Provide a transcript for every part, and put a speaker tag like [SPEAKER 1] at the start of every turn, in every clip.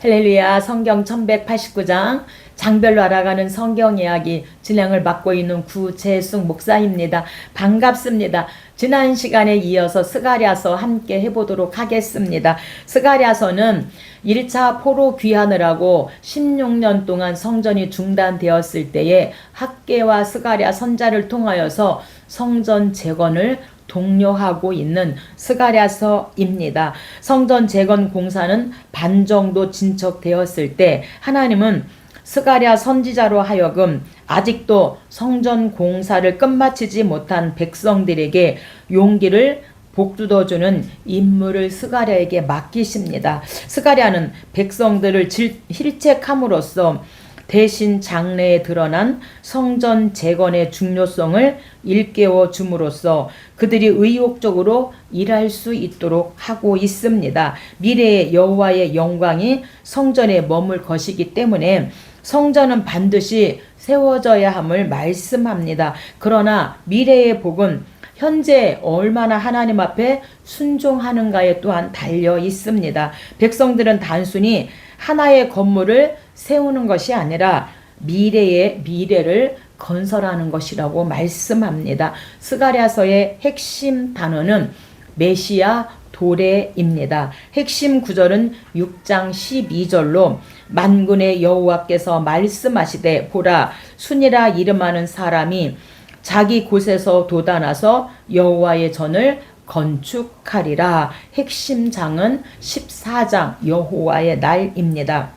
[SPEAKER 1] 할렐루야. 성경 1189장 장별로 알아가는 성경 이야기 진행을 맡고 있는 구재숙 목사입니다. 반갑습니다. 지난 시간에 이어서 스가랴서 함께 해보도록 하겠습니다. 스가랴서는 1차 포로 귀환을 하고 16년 동안 성전이 중단되었을 때에 학개와 스가랴 선자를 통하여서 성전 재건을 독려하고 있는 스가랴서입니다. 성전 재건 공사는 반 정도 진척되었을 때 하나님은 스가랴 선지자로 하여금 아직도 성전 공사를 끝마치지 못한 백성들에게 용기를 복돋워주는 임무를 스가랴에게 맡기십니다. 스가랴는 백성들을 힐책함으로써 대신 장래에 드러난 성전 재건의 중요성을 일깨워 줌으로써 그들이 의욕적으로 일할 수 있도록 하고 있습니다. 미래의 여호와의 영광이 성전에 머물 것이기 때문에 성전은 반드시 세워져야 함을 말씀합니다. 그러나 미래의 복은 현재 얼마나 하나님 앞에 순종하는가에 또한 달려 있습니다. 백성들은 단순히 하나의 건물을 세우는 것이 아니라 미래의 미래를 건설하는 것이라고 말씀합니다. 스가랴서의 핵심 단어는 메시아 도래입니다. 핵심 구절은 6장 12절로 만군의 여호와께서 말씀하시되 보라 순이라 이름하는 사람이 자기 곳에서 돋아나서 여호와의 전을 건축하리라. 핵심 장은 14장 여호와의 날입니다.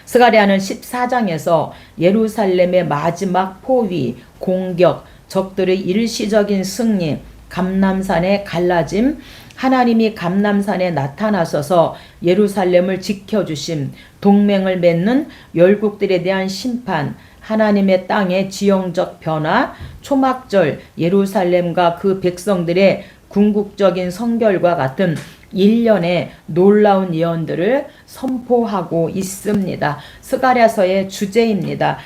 [SPEAKER 1] 스가랴는 14장에서 예루살렘의 마지막 포위, 공격, 적들의 일시적인 승리, 감람산의 갈라짐, 하나님이 감람산에 나타나셔서 예루살렘을 지켜주심, 동맹을 맺는 열국들에 대한 심판, 하나님의 땅의 지형적 변화, 초막절, 예루살렘과 그 백성들의 궁극적인 성결과 같은 일련의 놀라운 예언들을 선포하고 있습니다. 스가랴서의 주제입니다.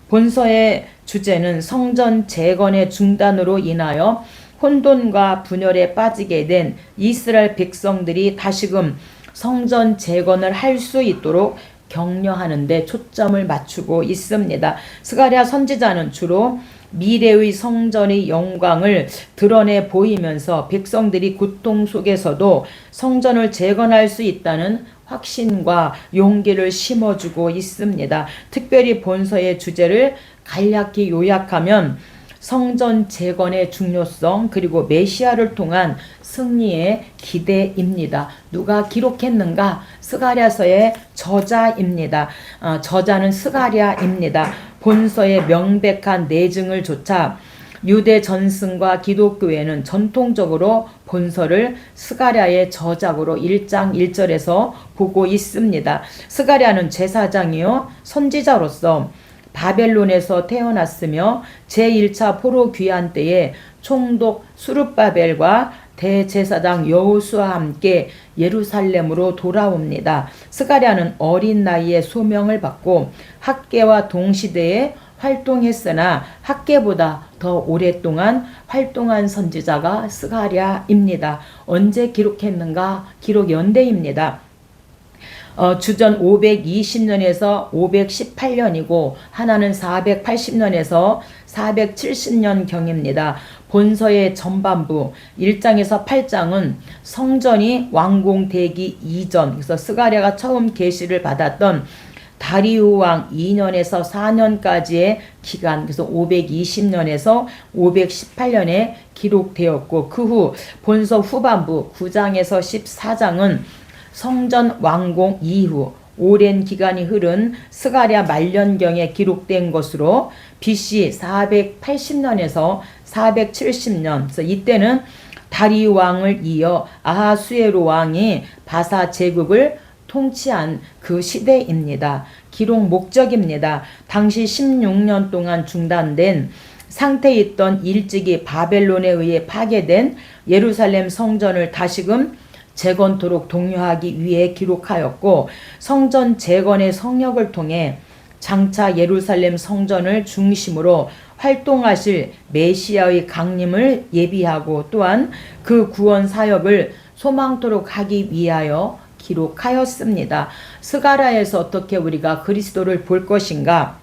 [SPEAKER 1] 본서의 주제는 성전 재건의 중단으로 인하여 혼돈과 분열에 빠지게 된 이스라엘 백성들이 다시금 성전 재건을 할 수 있도록 격려하는 데 초점을 맞추고 있습니다. 스가랴 선지자는 주로 미래의 성전의 영광을 드러내 보이면서 백성들이 고통 속에서도 성전을 재건할 수 있다는 확신과 용기를 심어주고 있습니다. 특별히 본서의 주제를 간략히 요약하면 성전 재건의 중요성 그리고 메시아를 통한 승리의 기대입니다. 누가 기록했는가? 스가랴서의 저자입니다. 저자는 스가랴입니다. 본서의 명백한 내증을 조차 유대 전승과 기독교회는 전통적으로 본서를 스가랴의 저작으로 1장 1절에서 보고 있습니다. 스가랴는 제사장이요 선지자로서 바벨론에서 태어났으며 제1차 포로 귀환 때에 총독 수룹바벨과 대제사장 여호수아와 함께 예루살렘으로 돌아옵니다. 스가랴는 어린 나이에 소명을 받고 학개와 동시대에 활동했으나 학개보다 더 오랫동안 활동한 선지자가 스가랴입니다. 언제 기록했는가? 기록 연대입니다. 주전 520년에서 518년이고 하나는 480년에서 470년 경입니다. 본서의 전반부 1장에서 8장은 성전이 완공되기 이전, 그래서 스가랴가 처음 계시를 받았던 다리우 왕 2년에서 4년까지의 기간, 그래서 520년에서 518년에 기록되었고 그 후 본서 후반부 9장에서 14장은 성전 완공 이후 오랜 기간이 흐른 스가랴 말년경에 기록된 것으로 BC 480년에서 470년, 그래서 이때는 다리우 왕을 이어 아하수에로 왕이 바사 제국을 통치한 그 시대입니다. 기록 목적입니다. 당시 16년 동안 중단된 상태에 있던 일찍이 바벨론에 의해 파괴된 예루살렘 성전을 다시금 재건토록 독려하기 위해 기록하였고 성전 재건의 성역을 통해 장차 예루살렘 성전을 중심으로 활동하실 메시아의 강림을 예비하고 또한 그 구원 사역을 소망토록 하기 위하여 기록하였습니다. 스가랴에서 어떻게 우리가 그리스도를 볼 것인가?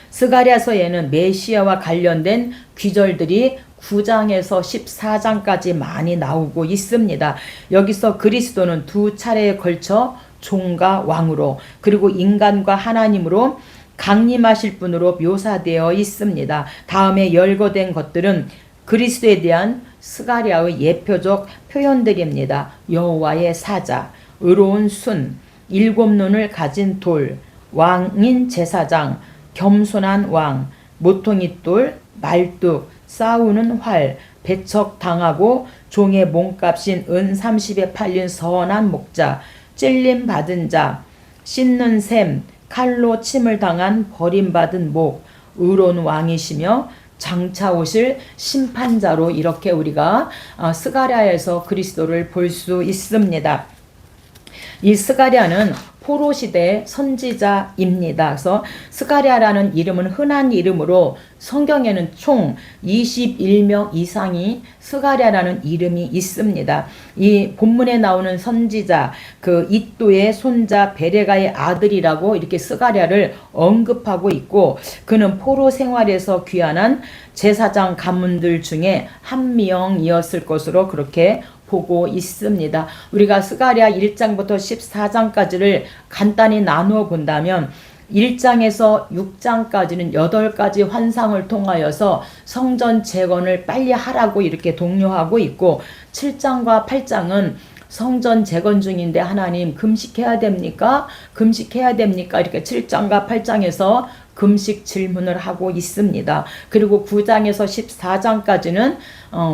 [SPEAKER 1] 스가랴서에는 메시아와 관련된 귀절들이 9장에서 14장까지 많이 나오고 있습니다. 여기서 그리스도는 두 차례에 걸쳐 종과 왕으로 그리고 인간과 하나님으로 강림하실 분으로 묘사되어 있습니다. 다음에 열거된 것들은 그리스도에 대한 스가랴의 예표적 표현들입니다. 여호와의 사자, 의로운 순, 일곱 눈을 가진 돌, 왕인 제사장, 겸손한 왕, 모퉁이 돌, 말뚝, 싸우는 활, 배척당하고 종의 몸값인 은 30에 팔린 선한 목자, 찔림 받은 자, 씻는 샘, 칼로 침을 당한 버림받은 목, 의로운 왕이시며 장차 오실 심판자로 이렇게 우리가 스가랴에서 그리스도를 볼 수 있습니다. 이 스가랴는 포로 시대의 선지자입니다. 그래서 스가랴라는 이름은 흔한 이름으로 성경에는 총 21명 이상이 스가랴라는 이름이 있습니다. 이 본문에 나오는 선지자 그 이또의 손자 베레가의 아들이라고 이렇게 스가랴를 언급하고 있고, 그는 포로 생활에서 귀환한 제사장 가문들 중에 한 명이었을 것으로 그렇게 보고 있습니다. 우리가 스가랴 1장부터 14장까지를 간단히 나누어 본다면 1장에서 6장까지는 8가지 환상을 통하여서 성전 재건을 빨리 하라고 이렇게 독려하고 있고, 7장과 8장은 성전 재건 중인데 하나님 금식해야 됩니까? 금식해야 됩니까? 이렇게 7장과 8장에서 금식 질문을 하고 있습니다. 그리고 9장에서 14장까지는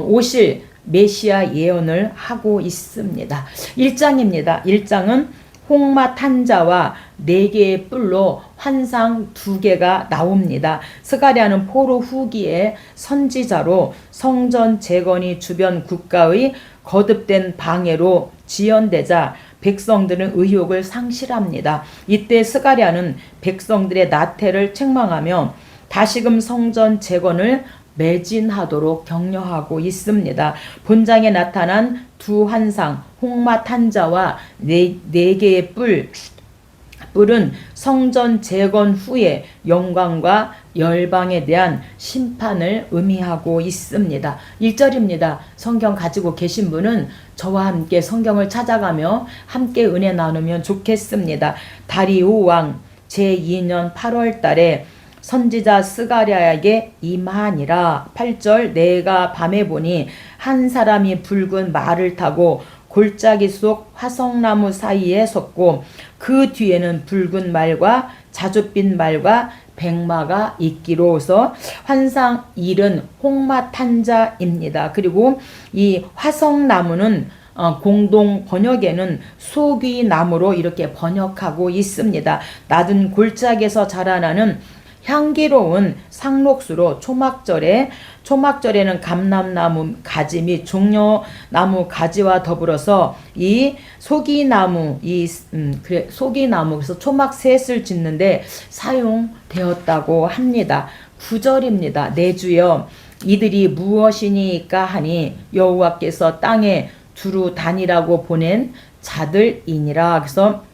[SPEAKER 1] 오실 메시아 예언을 하고 있습니다. 1장입니다. 1장은 홍마 탄자와 4개의 뿔로 환상 2개가 나옵니다. 스가랴는 포로 후기의 선지자로 성전 재건이 주변 국가의 거듭된 방해로 지연되자 백성들은 의욕을 상실합니다. 이때 스가랴는 백성들의 나태를 책망하며 다시금 성전 재건을 매진하도록 격려하고 있습니다. 본장에 나타난 두 환상, 홍마 탄자와 4개의 뿔은 성전 재건 후에 영광과 열방에 대한 심판을 의미하고 있습니다. 1절입니다. 성경 가지고 계신 분은 저와 함께 성경을 찾아가며 함께 은혜 나누면 좋겠습니다. 다리오 왕 제2년 8월 달에 선지자 스가랴에게 임하니라. 8절 내가 밤에 보니 한 사람이 붉은 말을 타고 골짜기 속 화성나무 사이에 섰고 그 뒤에는 붉은 말과 자줏빛 말과 백마가 있기로서 환상 1은 홍마탄자입니다. 그리고 이 화성나무는 공동 번역에는 소귀나무로 이렇게 번역하고 있습니다. 낮은 골짜기에서 자라나는 향기로운 상록수로 초막절에는 감람나무 가지 및 종려나무 가지와 더불어서 이 소기나무 그래서 초막셋을 짓는데 사용되었다고 합니다. 9절입니다. 내 주여 이들이 무엇이니까 하니 여호와께서 땅에 두루 다니라고 보낸 자들이니라. 그래서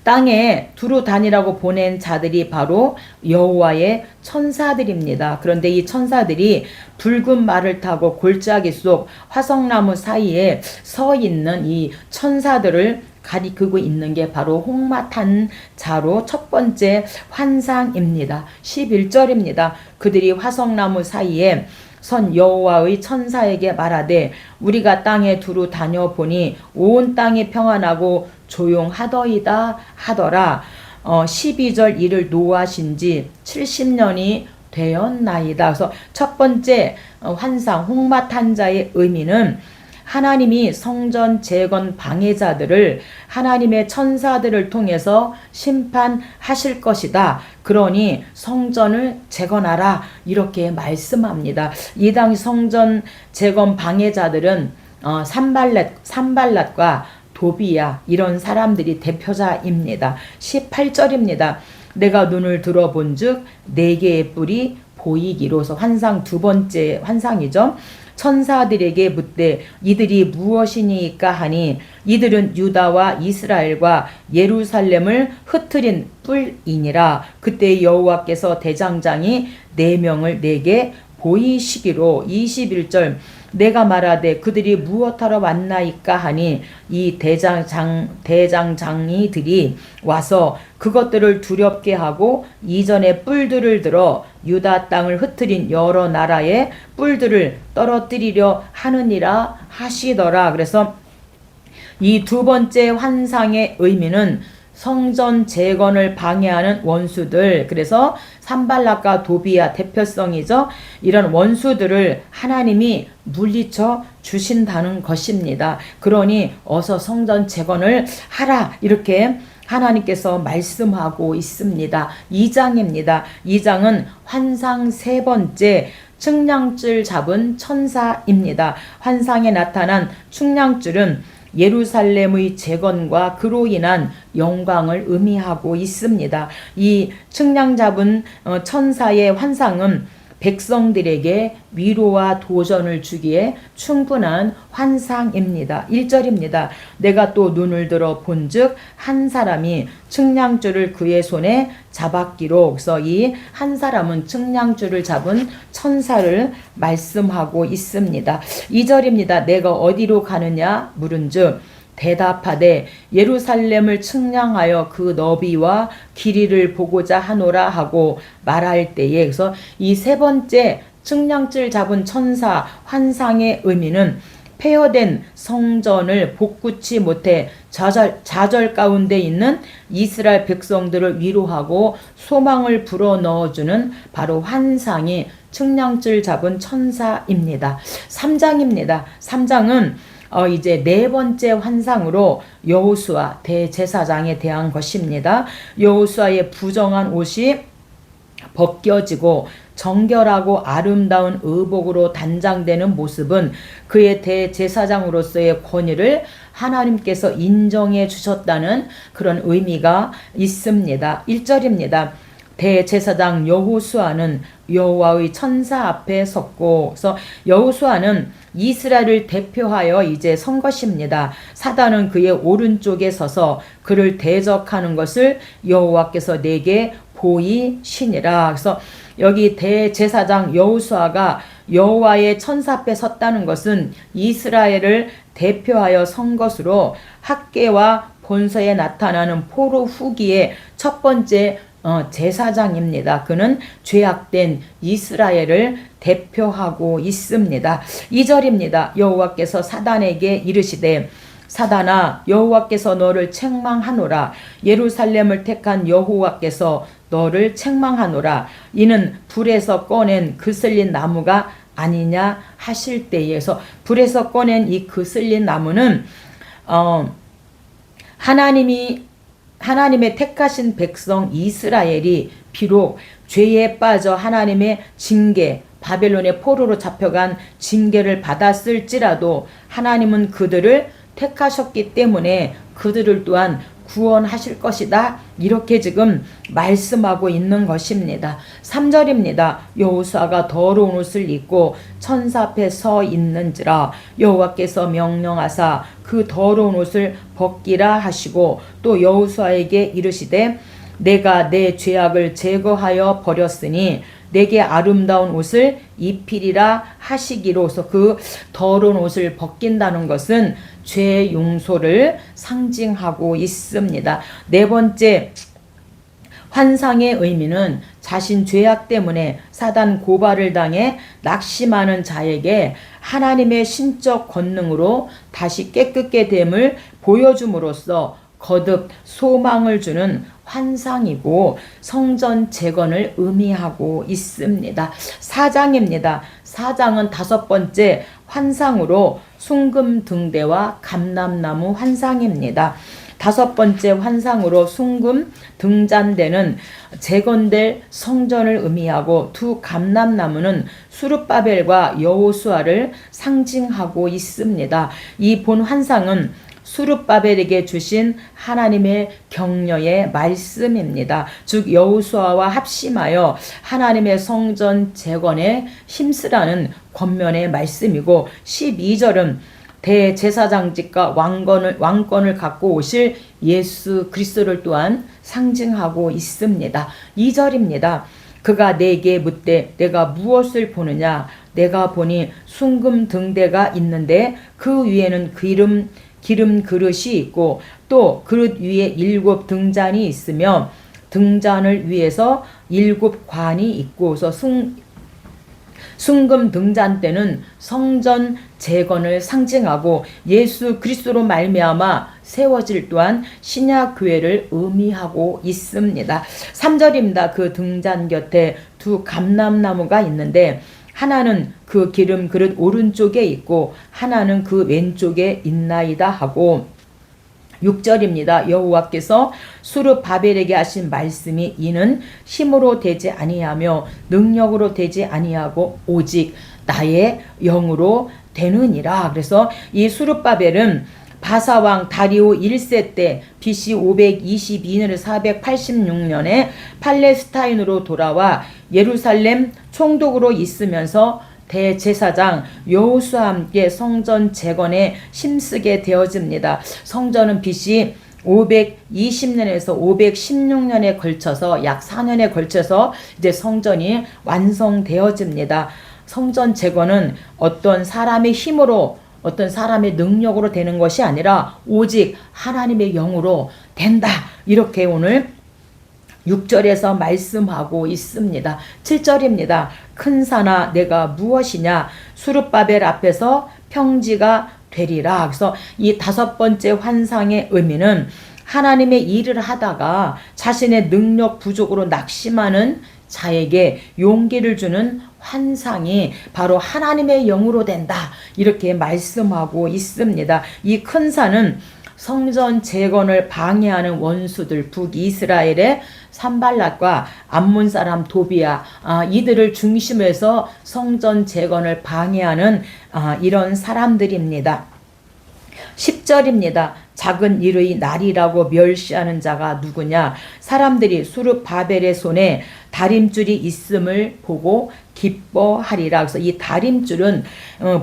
[SPEAKER 1] 땅에 두루 다니라고 보낸 자들이 바로 여호와의 천사들입니다. 그런데 이 천사들이 붉은 말을 타고 골짜기 속 화성나무 사이에 서 있는 이 천사들을 가리키고 있는 게 바로 홍마탄 자로 첫 번째 환상입니다. 11절입니다. 그들이 화성나무 사이에 선 여호와의 천사에게 말하되 우리가 땅에 두루 다녀보니 온 땅이 평안하고 조용하더이다 하더라. 12절 이를 노하신 지 70년이 되었나이다. 그래서 첫 번째 환상 홍마탄자의 의미는 하나님이 성전 재건 방해자들을 하나님의 천사들을 통해서 심판하실 것이다. 그러니 성전을 재건하라 이렇게 말씀합니다. 이 당시 성전 재건 방해자들은 산발랏과 도비야 이런 사람들이 대표자입니다. 18절입니다. 내가 눈을 들어본즉 4개의 뿔이 보이기로서 환상 두 번째 환상이죠. 천사들에게 묻되 이들이 무엇이니까 하니 이들은 유다와 이스라엘과 예루살렘을 흩트린 뿔이니라. 그때 여호와께서 대장장이 4명을 내게 보이시기로 21절 내가 말하되 그들이 무엇하러 왔나이까 하니 이 대장장이들이 와서 그것들을 두렵게 하고 이전에 뿔들을 들어 유다 땅을 흩트린 여러 나라의 뿔들을 떨어뜨리려 하느니라 하시더라. 그래서 이 두 번째 환상의 의미는 성전 재건을 방해하는 원수들, 그래서 산발락과 도비아 대표성이죠. 이런 원수들을 하나님이 물리쳐 주신다는 것입니다. 그러니 어서 성전 재건을 하라, 이렇게 하나님께서 말씀하고 있습니다. 2장입니다. 2장은 환상 세 번째 측량줄 잡은 천사입니다. 환상에 나타난 측량줄은 예루살렘의 재건과 그로 인한 영광을 의미하고 있습니다. 이 측량 잡은 천사의 환상은 백성들에게 위로와 도전을 주기에 충분한 환상입니다. 1절입니다. 내가 또 눈을 들어 본즉 한 사람이 측량줄을 그의 손에 잡았기로. 그래서 이 한 사람은 측량줄을 잡은 천사를 말씀하고 있습니다. 2절입니다. 내가 어디로 가느냐 물은즉 대답하되 예루살렘을 측량하여 그 너비와 길이를 보고자 하노라 하고 말할 때에, 그래서 이 세 번째 측량줄 잡은 천사 환상의 의미는 폐허된 성전을 복구치 못해 좌절 가운데 있는 이스라엘 백성들을 위로하고 소망을 불어넣어주는 바로 환상이 측량줄 잡은 천사입니다. 3장입니다. 3장은 이제 네 번째 환상으로 여호수아 대제사장에 대한 것입니다. 여호수아의 부정한 옷이 벗겨지고 정결하고 아름다운 의복으로 단장되는 모습은 그의 대제사장으로서의 권위를 하나님께서 인정해 주셨다는 그런 의미가 있습니다. 1절입니다. 대제사장 여호수아는 여호와의 천사 앞에 섰고, 그래서 여호수아는 이스라엘을 대표하여 이제 선 것입니다. 사단은 그의 오른쪽에 서서 그를 대적하는 것을 여호와께서 내게 보이시니라. 그래서 여기 대제사장 여호수아가 여호와의 천사 앞에 섰다는 것은 이스라엘을 대표하여 선 것으로 학계와 본서에 나타나는 포로 후기의 첫 번째 제사장입니다. 그는 죄악된 이스라엘을 대표하고 있습니다. 2절입니다. 여호와께서 사단에게 이르시되 사단아 여호와께서 너를 책망하노라. 예루살렘을 택한 여호와께서 너를 책망하노라. 이는 불에서 꺼낸 그슬린 나무가 아니냐 하실 때에서, 불에서 꺼낸 이 그슬린 나무는 하나님의 택하신 백성 이스라엘이 비록 죄에 빠져 하나님의 징계, 바벨론의 포로로 잡혀간 징계를 받았을지라도 하나님은 그들을 택하셨기 때문에 그들을 또한 구원하실 것이다, 이렇게 지금 말씀하고 있는 것입니다. 3절입니다. 여호수아가 더러운 옷을 입고 천사 앞에 서 있는지라 여호와께서 명령하사 그 더러운 옷을 벗기라 하시고 또 여호수아에게 이르시되 내가 내 죄악을 제거하여 버렸으니 내게 아름다운 옷을 입히리라 하시기로서, 그 더러운 옷을 벗긴다는 것은 죄 용서를 상징하고 있습니다. 네 번째 환상의 의미는 자신 죄악 때문에 사단 고발을 당해 낙심하는 자에게 하나님의 신적 권능으로 다시 깨끗게 됨을 보여줌으로써 거듭 소망을 주는 환상이고 성전 재건을 의미하고 있습니다. 4장입니다. 4장은 다섯 번째 환상으로 순금 등대와 감람나무 환상입니다. 다섯 번째 환상으로 순금 등잔대는 재건될 성전을 의미하고 두 감람나무는 수룹바벨과 여호수아를 상징하고 있습니다. 이 본 환상은 수룹바벨에게 주신 하나님의 격려의 말씀입니다. 즉 여호수아와 합심하여 하나님의 성전 재건에 힘쓰라는 권면의 말씀이고 12절은 대제사장직과 왕권을 갖고 오실 예수 그리스도를 또한 상징하고 있습니다. 2절입니다. 그가 내게 묻되 내가 무엇을 보느냐? 내가 보니 순금 등대가 있는데 그 위에는 기름 그릇이 있고 또 그릇 위에 7 등잔이 있으며 등잔을 위에서 7 관이 있고서 순금 등잔대는 성전 재건을 상징하고 예수 그리스도로 말미암아 세워질 또한 신약 교회를 의미하고 있습니다. 3절입니다. 그 등잔 곁에 2 감람나무가 있는데 하나는 그 기름 그릇 오른쪽에 있고 하나는 그 왼쪽에 있나이다 하고 6절입니다. 여호와께서 수룹바벨에게 하신 말씀이 이는 힘으로 되지 아니하며 능력으로 되지 아니하고 오직 나의 영으로 되느니라. 그래서 이 수룹바벨은 바사왕 다리오 1세 때 BC 522년에서 486년에 팔레스타인으로 돌아와 예루살렘 총독으로 있으면서 대제사장 여호수아와 함께 성전 재건에 힘쓰게 되어집니다. 성전은 BC 520년에서 516년에 걸쳐서 약 4년에 걸쳐서 이제 성전이 완성되어집니다. 성전 재건은 어떤 사람의 힘으로 어떤 사람의 능력으로 되는 것이 아니라 오직 하나님의 영으로 된다. 이렇게 오늘 6절에서 말씀하고 있습니다. 7절입니다. 큰 산아 내가 무엇이냐? 수룹바벨 앞에서 평지가 되리라. 그래서 이 5번째 환상의 의미는 하나님의 일을 하다가 자신의 능력 부족으로 낙심하는 자에게 용기를 주는 환상이 바로 하나님의 영으로 된다. 이렇게 말씀하고 있습니다. 이 큰 산은 성전 재건을 방해하는 원수들 북이스라엘의 산발랏과 암몬 사람 도비아 이들을 중심해서 성전 재건을 방해하는 이런 사람들입니다. 10절입니다. 작은 일의 날이라고 멸시하는 자가 누구냐? 사람들이 수룹바벨의 손에 다림줄이 있음을 보고 기뻐하리라. 그래서 이 다림줄은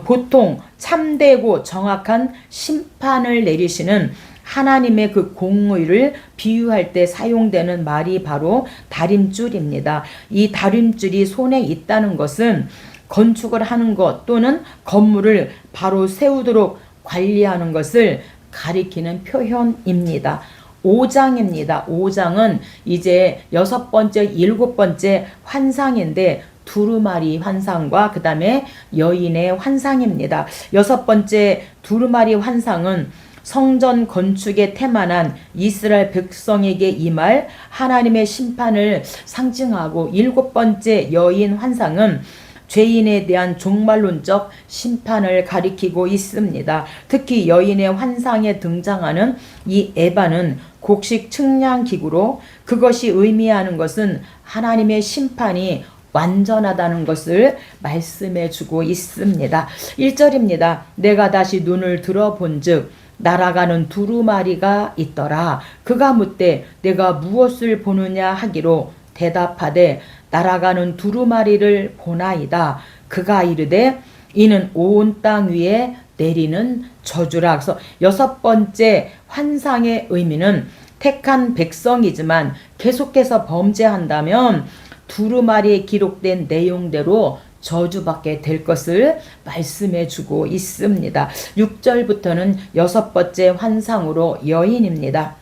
[SPEAKER 1] 보통 참되고 정확한 심판을 내리시는 하나님의 그 공의를 비유할 때 사용되는 말이 바로 다림줄입니다. 이 다림줄이 손에 있다는 것은 건축을 하는 것 또는 건물을 바로 세우도록 관리하는 것을 가리키는 표현입니다. 5장입니다. 5장은 이제 6번째, 7번째 환상인데 두루마리 환상과 그 다음에 여인의 환상입니다. 6번째 두루마리 환상은 성전 건축에 태만한 이스라엘 백성에게 임할 하나님의 심판을 상징하고 7번째 여인 환상은 죄인에 대한 종말론적 심판을 가리키고 있습니다. 특히 여인의 환상에 등장하는 이 에바는 곡식 측량 기구로 그것이 의미하는 것은 하나님의 심판이 완전하다는 것을 말씀해 주고 있습니다. 1절입니다. 내가 다시 눈을 들어본즉 날아가는 두루마리가 있더라. 그가 묻되 내가 무엇을 보느냐 하기로 대답하되 날아가는 두루마리를 보나이다. 그가 이르되 이는 온 땅 위에 내리는 저주라. 그래서 6번째 환상의 의미는 택한 백성이지만 계속해서 범죄한다면 두루마리에 기록된 내용대로 저주받게 될 것을 말씀해 주고 있습니다. 6절부터는 6번째 환상으로 여인입니다.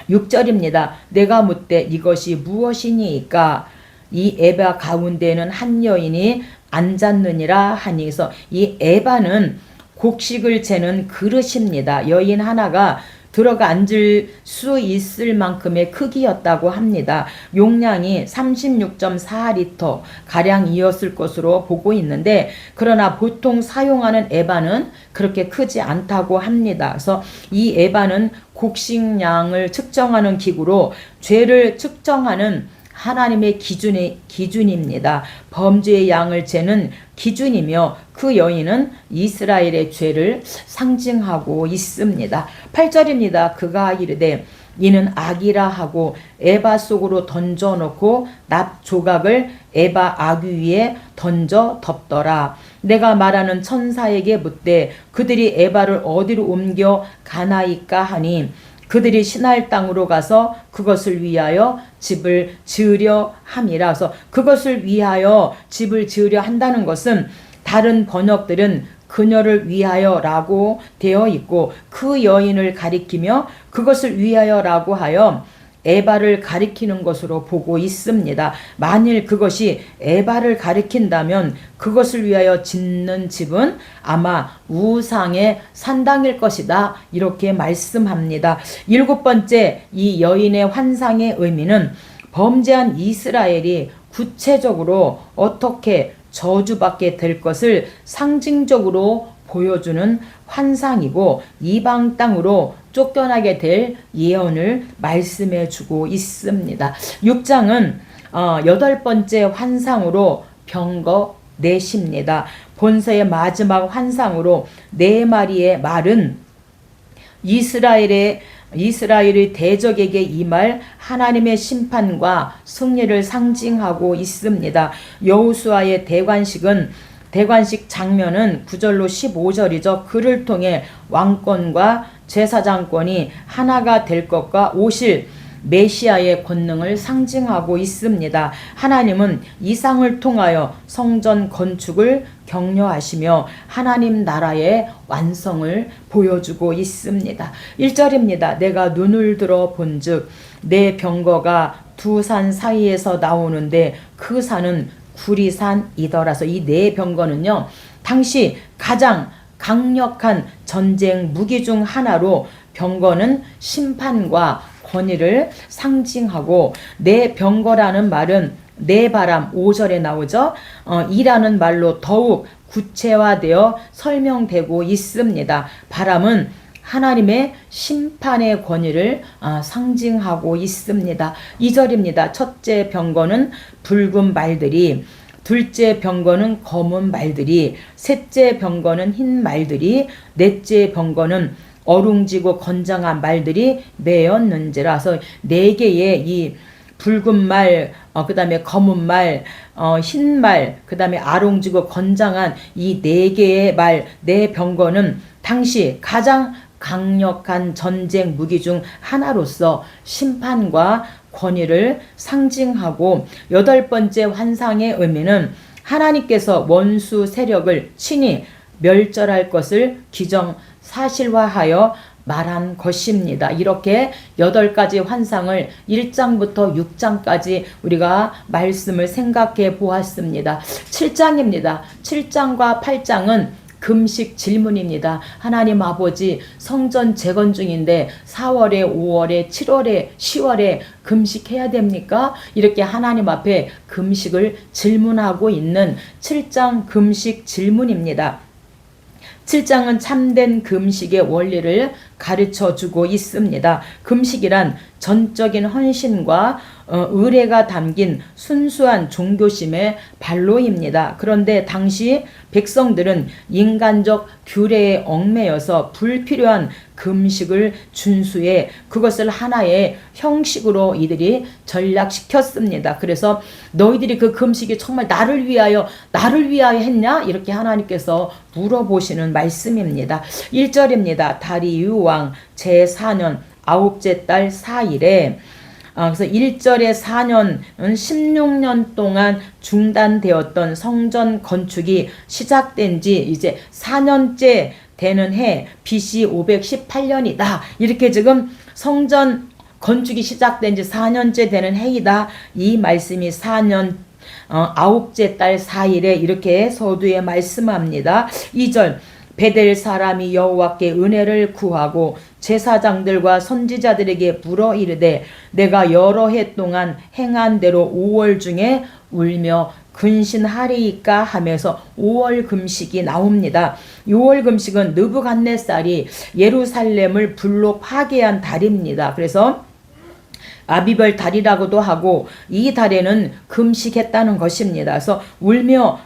[SPEAKER 1] 6절입니다. 내가 묻되 이것이 무엇이니까? 이 에바 가운데는 한 여인이 앉았느니라 하니. 그래서 이 에바는 곡식을 재는 그릇입니다. 여인 하나가 들어가 앉을 수 있을 만큼의 크기였다고 합니다. 용량이 36.4리터 가량이었을 것으로 보고 있는데 그러나 보통 사용하는 에바는 그렇게 크지 않다고 합니다. 그래서 이 에바는 곡식량을 측정하는 기구로 죄를 측정하는 하나님의 기준입니다. 범죄의 양을 재는 기준이며 그 여인은 이스라엘의 죄를 상징하고 있습니다. 8절입니다. 그가 이르되 이는 악이라 하고 에바 속으로 던져놓고 납 조각을 에바 아귀 위에 던져 덮더라. 내가 말하는 천사에게 묻되 그들이 에바를 어디로 옮겨 가나이까 하니 그들이 신할 땅으로 가서 그것을 위하여 집을 지으려 함이라. 그래서 그것을 위하여 집을 지으려 한다는 것은 다른 번역들은 그녀를 위하여라고 되어 있고 그 여인을 가리키며 그것을 위하여라고 하여 에바를 가리키는 것으로 보고 있습니다. 만일 그것이 에바를 가리킨다면 그것을 위하여 짓는 집은 아마 우상의 산당일 것이다. 이렇게 말씀합니다. 7번째, 이 여인의 환상의 의미는 범죄한 이스라엘이 구체적으로 어떻게 저주받게 될 것을 상징적으로 보여주는 환상이고 이방 땅으로 쫓겨나게 될 예언을 말씀해 주고 있습니다. 6장은 8번째 환상으로 병거 넷입니다. 본서의 마지막 환상으로 4마리의 말은 이스라엘의 대적에게 임할 하나님의 심판과 승리를 상징하고 있습니다. 여호수아의 대관식 장면은 9절로 15절이죠. 그를 통해 왕권과 제사장권이 하나가 될 것과 오실 메시아의 권능을 상징하고 있습니다. 하나님은 이 상을 통하여 성전 건축을 격려하시며 하나님 나라의 완성을 보여주고 있습니다. 1절입니다. 내가 눈을 들어 본즉 내 병거가 두 산 사이에서 나오는데 그 산은 구리산이더라서 이 네 병거는요, 당시 가장 강력한 전쟁 무기 중 하나로 병거는 심판과 권위를 상징하고 네 병거라는 말은 네 바람 5절에 나오죠. 이라는 말로 더욱 구체화되어 설명되고 있습니다. 바람은 하나님의 심판의 권위를 상징하고 있습니다. 2절입니다. 첫째 병거는 붉은 말들이, 둘째 병거는 검은 말들이, 셋째 병거는 흰 말들이, 넷째 병거는 어룽지고 건장한 말들이 매었는지라서 4개의 이 붉은 말, 그 다음에 검은 말, 흰 말, 그 다음에 아롱지고 건장한 이 4개의 말, 4병거는 당시 가장 강력한 전쟁 무기 중 하나로서 심판과 권위를 상징하고 8번째 환상의 의미는 하나님께서 원수 세력을 친히 멸절할 것을 기정사실화하여 말한 것입니다. 이렇게 8가지 환상을 1장부터 6장까지 우리가 말씀을 생각해 보았습니다. 7장입니다. 7장과 8장은 금식 질문입니다. 하나님 아버지, 성전 재건 중인데 4월에 5월에 7월에 10월에 금식해야 됩니까? 이렇게 하나님 앞에 금식을 질문하고 있는 7장 금식 질문입니다. 7장은 참된 금식의 원리를 가르쳐 주고 있습니다. 금식이란 전적인 헌신과 의례가 담긴 순수한 종교심의 발로입니다. 그런데 당시 백성들은 인간적 규례에 얽매여서 불필요한 금식을 준수해 그것을 하나의 형식으로 이들이 전락시켰습니다. 그래서 너희들이 그 금식이 정말 나를 위하여 했냐? 이렇게 하나님께서 물어보시는 말씀입니다. 1절입니다. 다리유 왕 제4년 9째 달 4일에 그래서 1절의 4년은 16년 동안 중단되었던 성전 건축이 시작된 지 이제 4년째 되는 해 BC 518년이다. 이렇게 지금 성전 건축이 시작된 지 4년째 되는 해이다. 이 말씀이 4년 9째 달 4일에 이렇게 서두에 말씀합니다. 2절 베델 사람이 여호와께 은혜를 구하고 제사장들과 선지자들에게 물어 이르되 내가 여러 해 동안 행한 대로 5월 중에 울며 근신하리이까 하면서 5월 금식이 나옵니다. 6월 금식은 느부갓네살이 예루살렘을 불로 파괴한 달입니다. 그래서 아비별 달이라고도 하고 이 달에는 금식했다는 것입니다. 그래서 울며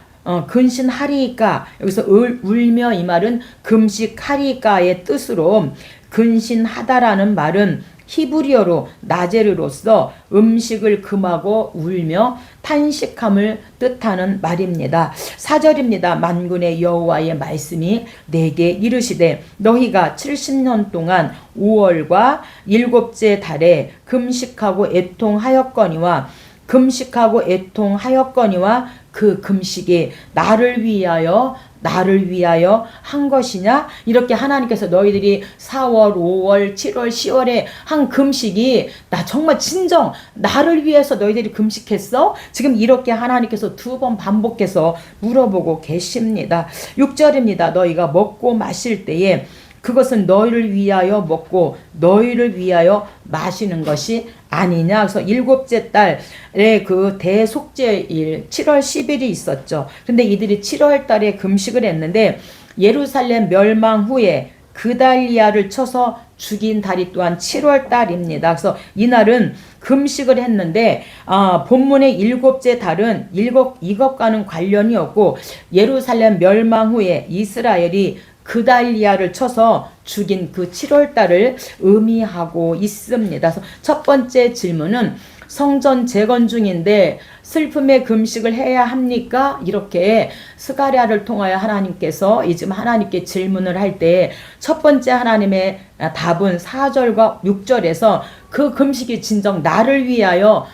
[SPEAKER 1] 근신하리이까, 여기서 울며 이 말은 금식하리이까의 뜻으로, 근신하다라는 말은 히브리어로 나제르로서 음식을 금하고 울며 탄식함을 뜻하는 말입니다. 4절입니다. 만군의 여호와의 말씀이 내게 이르시되 너희가 70년 동안 5월과 일곱째 달에 금식하고 애통하였거니와 그 금식이 나를 위하여 한 것이냐? 이렇게 하나님께서 너희들이 4월, 5월, 7월, 10월에 한 금식이 나 정말 진정 나를 위해서 너희들이 금식했어? 지금 이렇게 하나님께서 2번 반복해서 물어보고 계십니다. 6절입니다. 너희가 먹고 마실 때에 그것은 너희를 위하여 먹고 너희를 위하여 마시는 것이 아니냐. 그래서 일곱째 달에 그 대속죄일 7월 10일이 있었죠. 근데 이들이 7월 달에 금식을 했는데 예루살렘 멸망 후에 그달리아를 쳐서 죽인 달이 또한 7월 달입니다. 그래서 이날은 금식을 했는데 본문의 일곱째 달은 이것과는 관련이 없고 예루살렘 멸망 후에 이스라엘이 그달리아를 쳐서 죽인 그 7월 달을 의미하고 있습니다. 그래서 첫 번째 질문은 성전 재건 중인데 슬픔의 금식을 해야 합니까? 이렇게 스가랴를 통하여 하나님께서 지금 하나님께 질문을 할 때 첫 번째 하나님의 답은 4절과 6절에서 그 금식이 진정 나를 위하여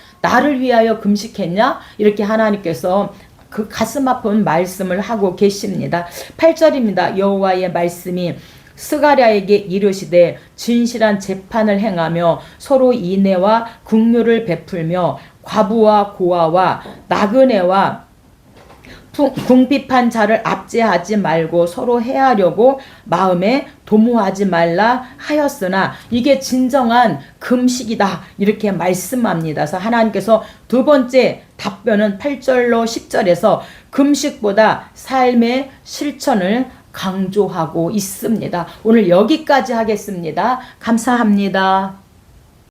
[SPEAKER 1] 금식했냐? 이렇게 하나님께서 그 가슴 아픈 말씀을 하고 계십니다. 8절입니다. 여호와의 말씀이 스가랴에게 이르시되 진실한 재판을 행하며 서로 인애와 긍휼을 베풀며 과부와 고아와 나그네와 궁핍한 자를 압제하지 말고 서로 해하려고 마음에 도모하지 말라 하였으나 이게 진정한 금식이다 이렇게 말씀합니다. 그래서 하나님께서 두 번째 답변은 8절로 10절에서 금식보다 삶의 실천을 강조하고 있습니다. 오늘 여기까지 하겠습니다. 감사합니다.